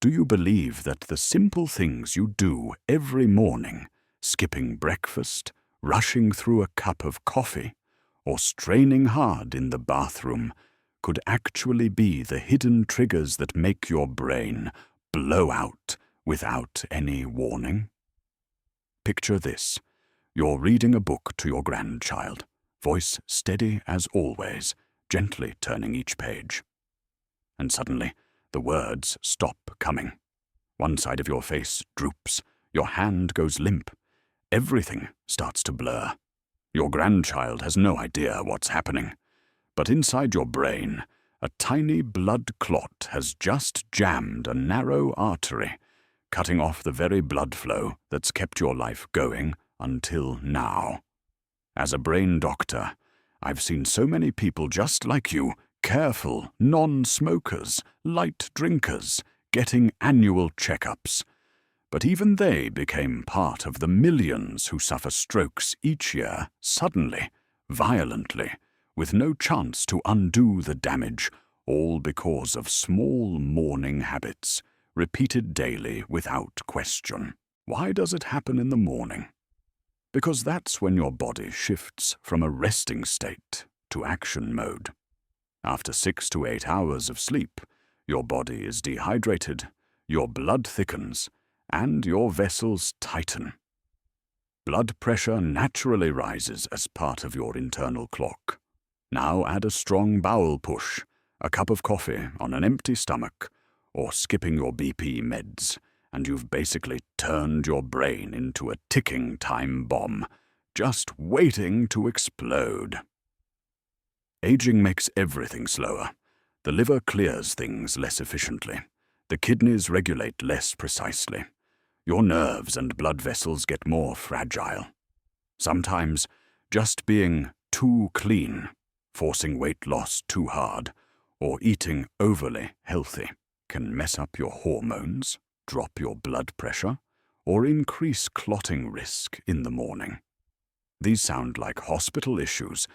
Do you believe that the simple things you do every morning, skipping breakfast, rushing through a cup of coffee, or straining hard in the bathroom, could actually be the hidden triggers that make your brain blow out without any warning? Picture this. You're reading a book to your grandchild, voice steady as always, gently turning each page. And suddenly, the words stop coming. One side of your face droops, your hand goes limp. Everything starts to blur. Your grandchild has no idea what's happening. But inside your brain, a tiny blood clot has just jammed a narrow artery, cutting off the very blood flow that's kept your life going until now. As a brain doctor, I've seen so many people just like you, careful, non-smokers, light drinkers, getting annual checkups. But even they became part of the millions who suffer strokes each year, suddenly, violently, with no chance to undo the damage, all because of small morning habits, repeated daily without question. Why does it happen in the morning? Because that's when your body shifts from a resting state to action mode. After 6 to 8 hours of sleep, your body is dehydrated, your blood thickens, and your vessels tighten. Blood pressure naturally rises as part of your internal clock. Now add a strong bowel push, a cup of coffee on an empty stomach, or skipping your BP meds, and you've basically turned your brain into a ticking time bomb, just waiting to explode. Aging makes everything slower. The liver clears things less efficiently. The kidneys regulate less precisely. Your nerves and blood vessels get more fragile. Sometimes, just being too clean, forcing weight loss too hard, or eating overly healthy can mess up your hormones, drop your blood pressure, or increase clotting risk in the morning. These sound like hospital issues,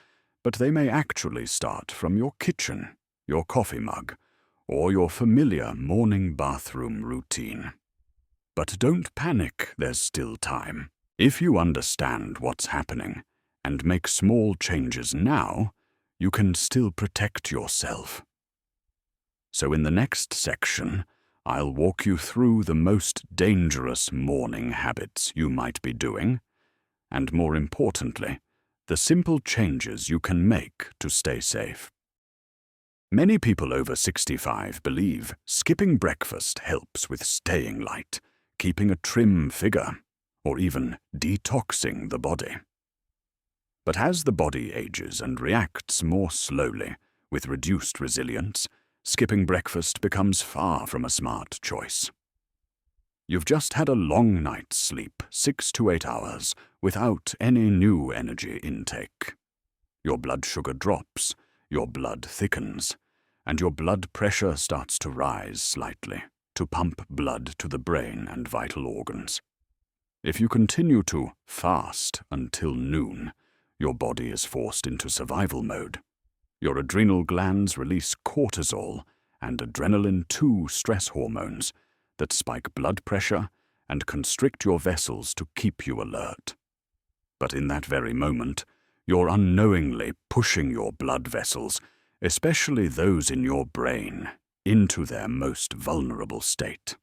but they may actually start from your kitchen, your coffee mug, or your familiar morning bathroom routine. But don't panic, there's still time. If you understand what's happening and make small changes now, you can still protect yourself. So in the next section, I'll walk you through the most dangerous morning habits you might be doing, and more importantly, the simple changes you can make to stay safe. Many people over 65 believe skipping breakfast helps with staying light, keeping a trim figure, or even detoxing the body. But as the body ages and reacts more slowly, with reduced resilience, skipping breakfast becomes far from a smart choice. You've just had a long night's sleep, 6 to 8 hours, without any new energy intake. Your blood sugar drops, your blood thickens, and your blood pressure starts to rise slightly to pump blood to the brain and vital organs. If you continue to fast until noon, your body is forced into survival mode. Your adrenal glands release cortisol and adrenaline, two stress hormones that spike blood pressure and constrict your vessels to keep you alert. But in that very moment, you're unknowingly pushing your blood vessels, especially those in your brain, into their most vulnerable state.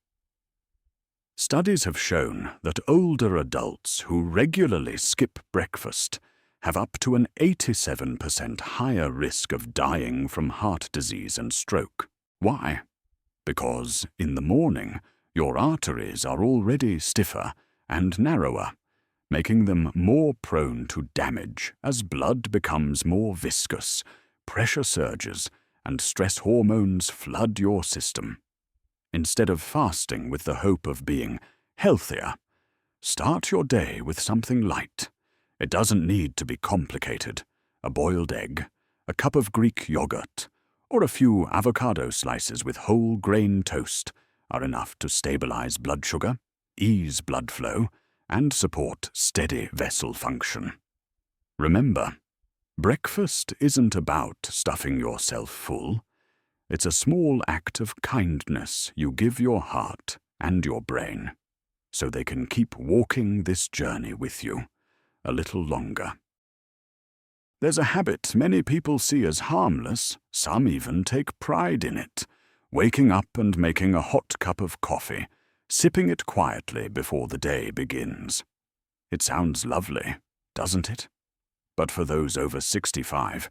Studies have shown that older adults who regularly skip breakfast have up to an 87% higher risk of dying from heart disease and stroke. Why? Because in the morning, your arteries are already stiffer and narrower, making them more prone to damage as blood becomes more viscous, pressure surges, and stress hormones flood your system. Instead of fasting with the hope of being healthier, start your day with something light. It doesn't need to be complicated. A boiled egg, a cup of Greek yogurt, or a few avocado slices with whole grain toast are enough to stabilize blood sugar, ease blood flow, and support steady vessel function. Remember, breakfast isn't about stuffing yourself full. It's a small act of kindness you give your heart and your brain, so they can keep walking this journey with you a little longer. There's a habit many people see as harmless, some even take pride in it, waking up and making a hot cup of coffee, sipping it quietly before the day begins. It sounds lovely, doesn't it? But for those over 65,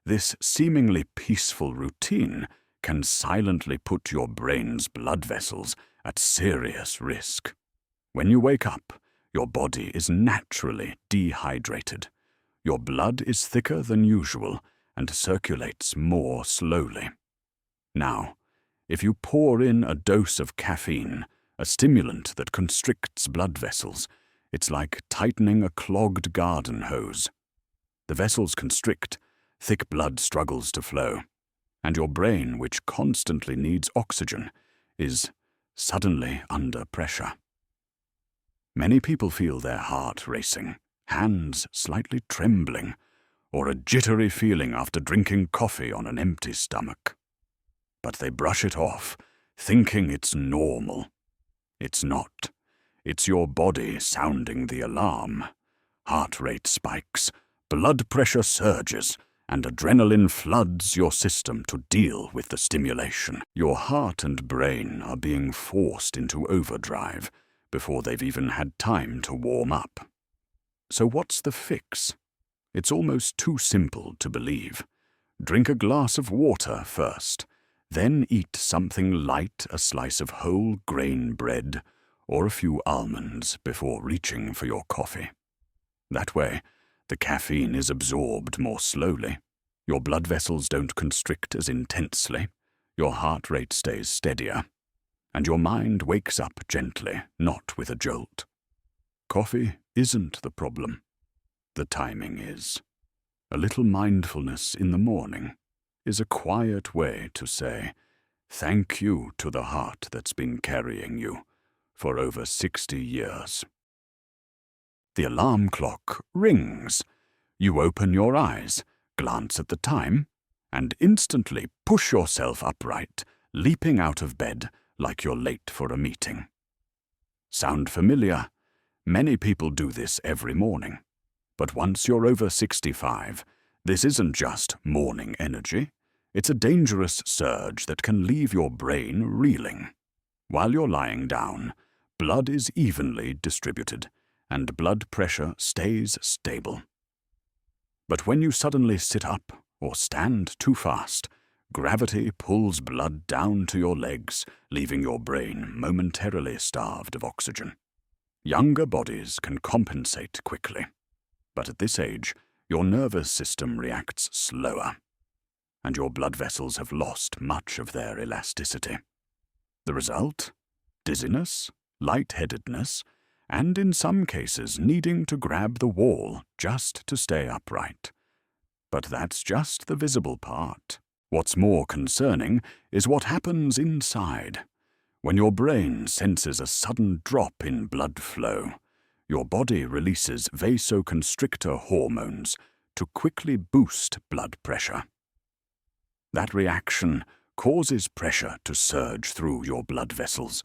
this seemingly peaceful routine can silently put your brain's blood vessels at serious risk. When you wake up, your body is naturally dehydrated. Your blood is thicker than usual and circulates more slowly. Now, if you pour in a dose of caffeine, a stimulant that constricts blood vessels, it's like tightening a clogged garden hose. The vessels constrict, thick blood struggles to flow, and your brain, which constantly needs oxygen, is suddenly under pressure. Many people feel their heart racing, hands slightly trembling, or a jittery feeling after drinking coffee on an empty stomach. But they brush it off, thinking it's normal. It's not. It's your body sounding the alarm. Heart rate spikes, blood pressure surges, and adrenaline floods your system to deal with the stimulation. Your heart and brain are being forced into overdrive before they've even had time to warm up. So what's the fix? It's almost too simple to believe. Drink a glass of water first, then eat something light, a slice of whole grain bread or a few almonds before reaching for your coffee. That way, the caffeine is absorbed more slowly, your blood vessels don't constrict as intensely, your heart rate stays steadier, and your mind wakes up gently, not with a jolt. Coffee isn't the problem. The timing is. A little mindfulness in the morning is a quiet way to say thank you to the heart that's been carrying you for over 60 years. The alarm clock rings. You open your eyes, glance at the time, and instantly push yourself upright, leaping out of bed like you're late for a meeting. Sound familiar? Many people do this every morning. But once you're over 65, this isn't just morning energy. It's a dangerous surge that can leave your brain reeling. While you're lying down, blood is evenly distributed, and blood pressure stays stable. But when you suddenly sit up or stand too fast, gravity pulls blood down to your legs, leaving your brain momentarily starved of oxygen. Younger bodies can compensate quickly, but at this age, your nervous system reacts slower, and your blood vessels have lost much of their elasticity. The result? Dizziness, lightheadedness, and in some cases needing to grab the wall just to stay upright. But that's just the visible part. What's more concerning is what happens inside. When your brain senses a sudden drop in blood flow, your body releases vasoconstrictor hormones to quickly boost blood pressure. That reaction causes pressure to surge through your blood vessels,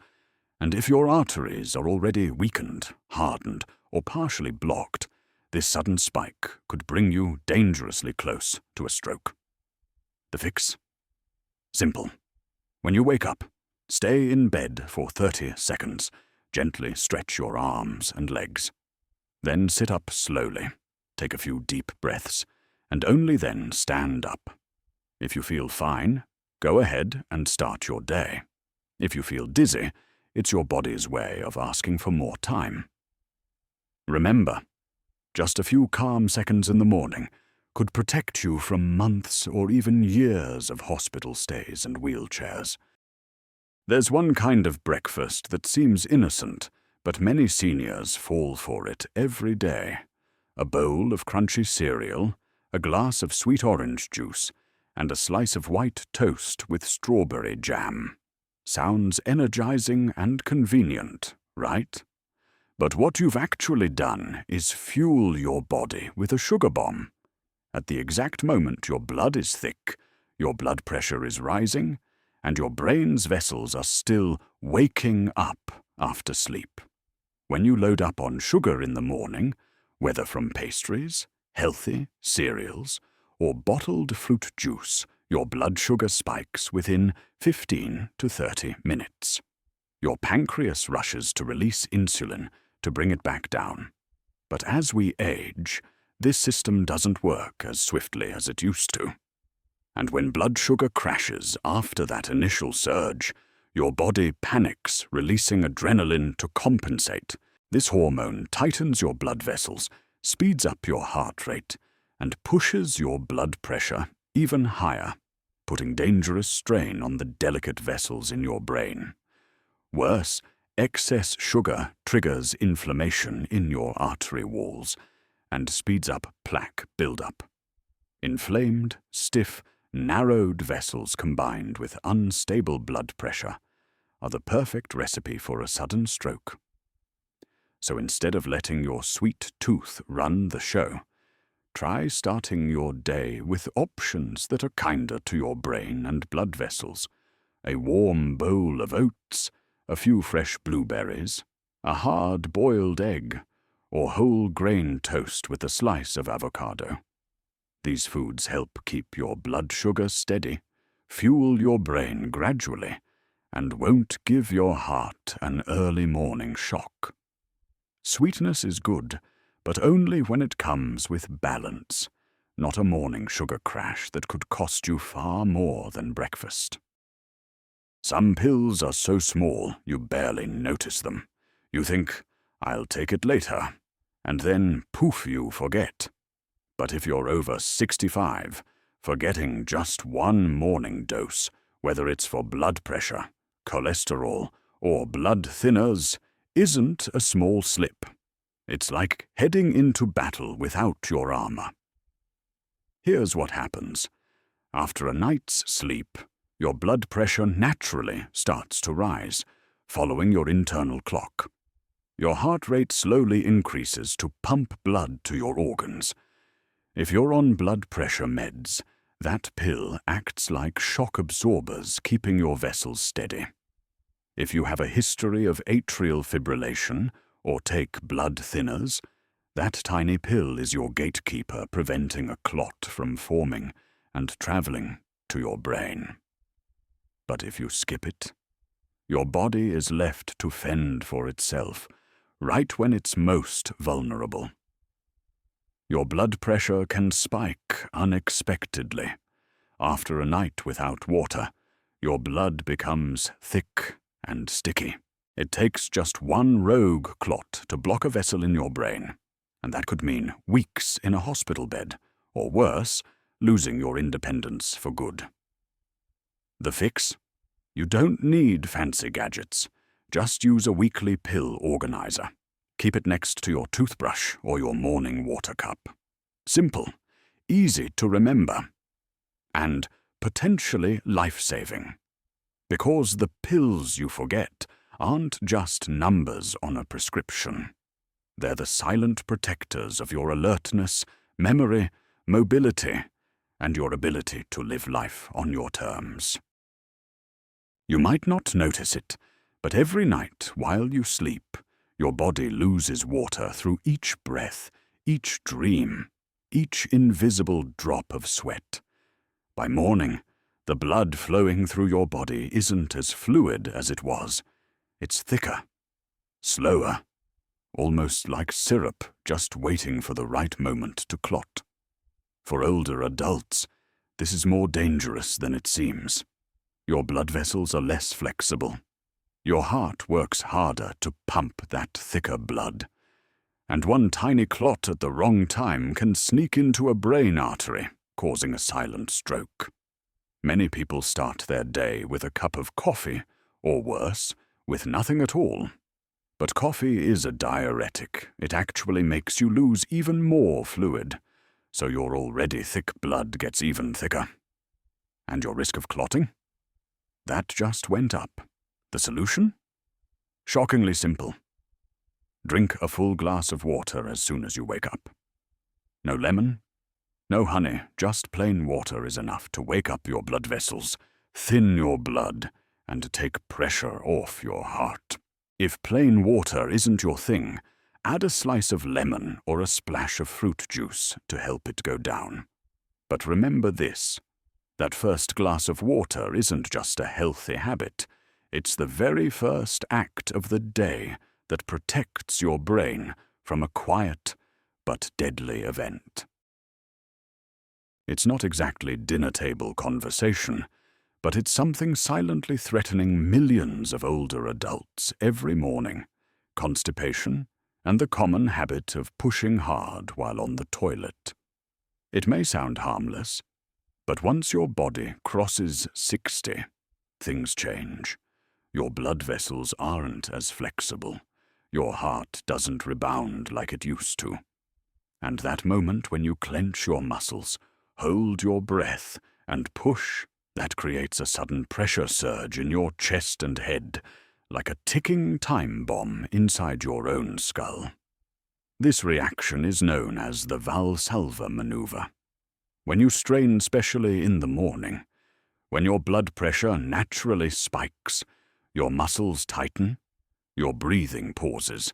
and if your arteries are already weakened, hardened, or partially blocked, this sudden spike could bring you dangerously close to a stroke. The fix? Simple. When you wake up, stay in bed for 30 seconds. Gently stretch your arms and legs. Then sit up slowly, take a few deep breaths, and only then stand up. If you feel fine, go ahead and start your day. If you feel dizzy, it's your body's way of asking for more time. Remember, just a few calm seconds in the morning could protect you from months or even years of hospital stays and wheelchairs. There's one kind of breakfast that seems innocent, but many seniors fall for it every day. A bowl of crunchy cereal, a glass of sweet orange juice, and a slice of white toast with strawberry jam. Sounds energizing and convenient, right? But what you've actually done is fuel your body with a sugar bomb. At the exact moment your blood is thick, your blood pressure is rising, and your brain's vessels are still waking up after sleep. When you load up on sugar in the morning, whether from pastries, healthy cereals, or bottled fruit juice, your blood sugar spikes within 15 to 30 minutes. Your pancreas rushes to release insulin to bring it back down. But as we age, this system doesn't work as swiftly as it used to. And when blood sugar crashes after that initial surge, your body panics, releasing adrenaline to compensate. This hormone tightens your blood vessels, speeds up your heart rate, and pushes your blood pressure even higher, putting dangerous strain on the delicate vessels in your brain. Worse, excess sugar triggers inflammation in your artery walls and speeds up plaque buildup. Inflamed, stiff, narrowed vessels combined with unstable blood pressure are the perfect recipe for a sudden stroke. So instead of letting your sweet tooth run the show, try starting your day with options that are kinder to your brain and blood vessels. A warm bowl of oats, a few fresh blueberries, a hard-boiled egg, or whole grain toast with a slice of avocado. These foods help keep your blood sugar steady, fuel your brain gradually, and won't give your heart an early morning shock. Sweetness is good, but only when it comes with balance, not a morning sugar crash that could cost you far more than breakfast. Some pills are so small you barely notice them. You think, "I'll take it later," and then poof, you forget. But if you're over 65, forgetting just one morning dose, whether it's for blood pressure, cholesterol, or blood thinners, isn't a small slip. It's like heading into battle without your armor. Here's what happens. After a night's sleep, your blood pressure naturally starts to rise, following your internal clock. Your heart rate slowly increases to pump blood to your organs. If you're on blood pressure meds, that pill acts like shock absorbers, keeping your vessels steady. If you have a history of atrial fibrillation or take blood thinners, that tiny pill is your gatekeeper, preventing a clot from forming and traveling to your brain. But if you skip it, your body is left to fend for itself, right when it's most vulnerable. Your blood pressure can spike unexpectedly. After a night without water, your blood becomes thick and sticky. It takes just one rogue clot to block a vessel in your brain, and that could mean weeks in a hospital bed, or worse, losing your independence for good. The fix? You don't need fancy gadgets. Just use a weekly pill organizer. Keep it next to your toothbrush or your morning water cup. Simple, easy to remember, and potentially life-saving. Because the pills you forget aren't just numbers on a prescription. They're the silent protectors of your alertness, memory, mobility, and your ability to live life on your terms. You might not notice it, but every night while you sleep, your body loses water through each breath, each dream, each invisible drop of sweat. By morning, the blood flowing through your body isn't as fluid as it was. It's thicker, slower, almost like syrup just waiting for the right moment to clot. For older adults, this is more dangerous than it seems. Your blood vessels are less flexible. Your heart works harder to pump that thicker blood. And one tiny clot at the wrong time can sneak into a brain artery, causing a silent stroke. Many people start their day with a cup of coffee, or worse, with nothing at all. But coffee is a diuretic. It actually makes you lose even more fluid, so your already thick blood gets even thicker. And your risk of clotting? That just went up. The solution? Shockingly simple. Drink a full glass of water as soon as you wake up. No lemon, No, honey, just plain water is enough to wake up your blood vessels, thin your blood, and take pressure off your heart. If plain water isn't your thing, add a slice of lemon or a splash of fruit juice to help it go down. But remember this, that first glass of water isn't just a healthy habit. It's the very first act of the day that protects your brain from a quiet but deadly event. It's not exactly dinner-table conversation, but it's something silently threatening millions of older adults every morning: constipation and the common habit of pushing hard while on the toilet. It may sound harmless, but once your body crosses 60, things change. Your blood vessels aren't as flexible. Your heart doesn't rebound like it used to. And that moment when you clench your muscles, hold your breath, and push, that creates a sudden pressure surge in your chest and head, like a ticking time bomb inside your own skull. This reaction is known as the Valsalva maneuver. When you strain, especially in the morning, when your blood pressure naturally spikes, your muscles tighten, your breathing pauses,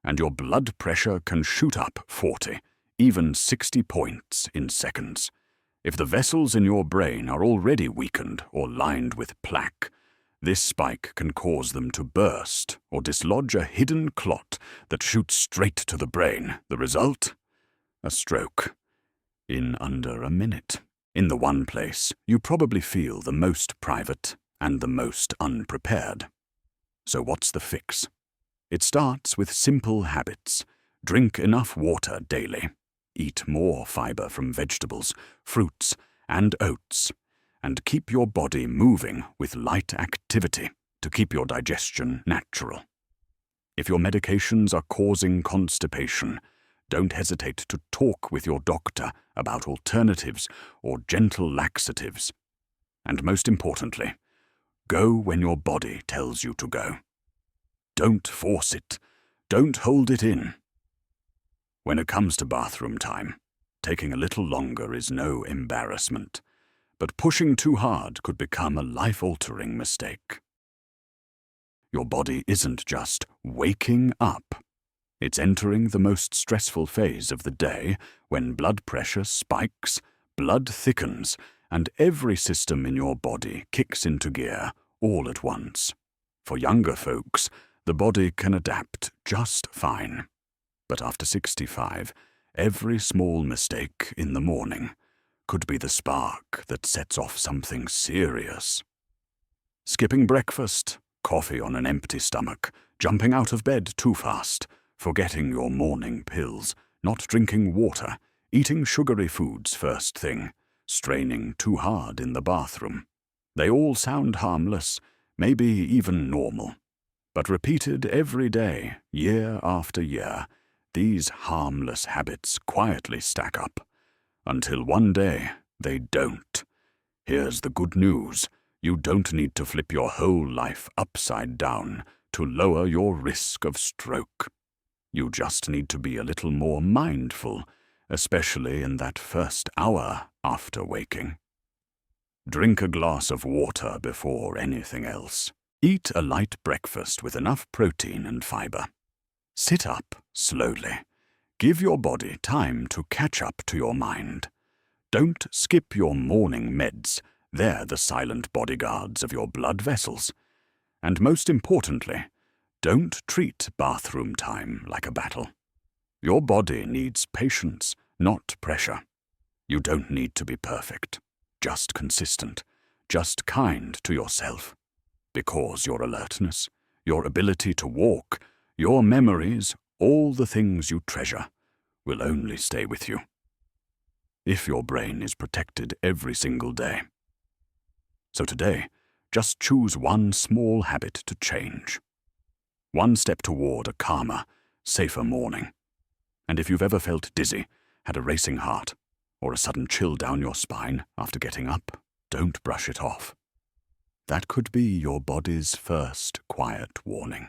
and your blood pressure can shoot up 40, even 60 points in seconds. If the vessels in your brain are already weakened or lined with plaque, this spike can cause them to burst or dislodge a hidden clot that shoots straight to the brain. The result? A stroke. In under a minute. In the one place you probably feel the most private and the most unprepared. So what's the fix? It starts with simple habits. Drink enough water daily. Eat more fiber from vegetables, fruits, and oats. And keep your body moving with light activity to keep your digestion natural. If your medications are causing constipation, don't hesitate to talk with your doctor about alternatives or gentle laxatives. And most importantly, go when your body tells you to go. Don't force it. Don't hold it in. When it comes to bathroom time, taking a little longer is no embarrassment, but pushing too hard could become a life-altering mistake. Your body isn't just waking up. It's entering the most stressful phase of the day when blood pressure spikes, blood thickens, and every system in your body kicks into gear all at once. For younger folks, the body can adapt just fine. But after 65, every small mistake in the morning could be the spark that sets off something serious. Skipping breakfast, coffee on an empty stomach, jumping out of bed too fast, forgetting your morning pills, not drinking water, eating sugary foods first thing, straining too hard in the bathroom. They all sound harmless, maybe even normal. But repeated every day, year after year, these harmless habits quietly stack up, until one day they don't. Here's the good news. You don't need to flip your whole life upside down to lower your risk of stroke. You just need to be a little more mindful, especially in that first hour after waking. Drink a glass of water before anything else. Eat a light breakfast with enough protein and fiber. Sit up slowly. Give your body time to catch up to your mind. Don't skip your morning meds. They're the silent bodyguards of your blood vessels. And most importantly, don't treat bathroom time like a battle. Your body needs patience, not pressure. You don't need to be perfect, just consistent, just kind to yourself. Because your alertness, your ability to walk, your memories, all the things you treasure, will only stay with you if your brain is protected every single day. So today, just choose one small habit to change. One step toward a calmer, safer morning. And if you've ever felt dizzy, had a racing heart, or a sudden chill down your spine after getting up, don't brush it off. That could be your body's first quiet warning.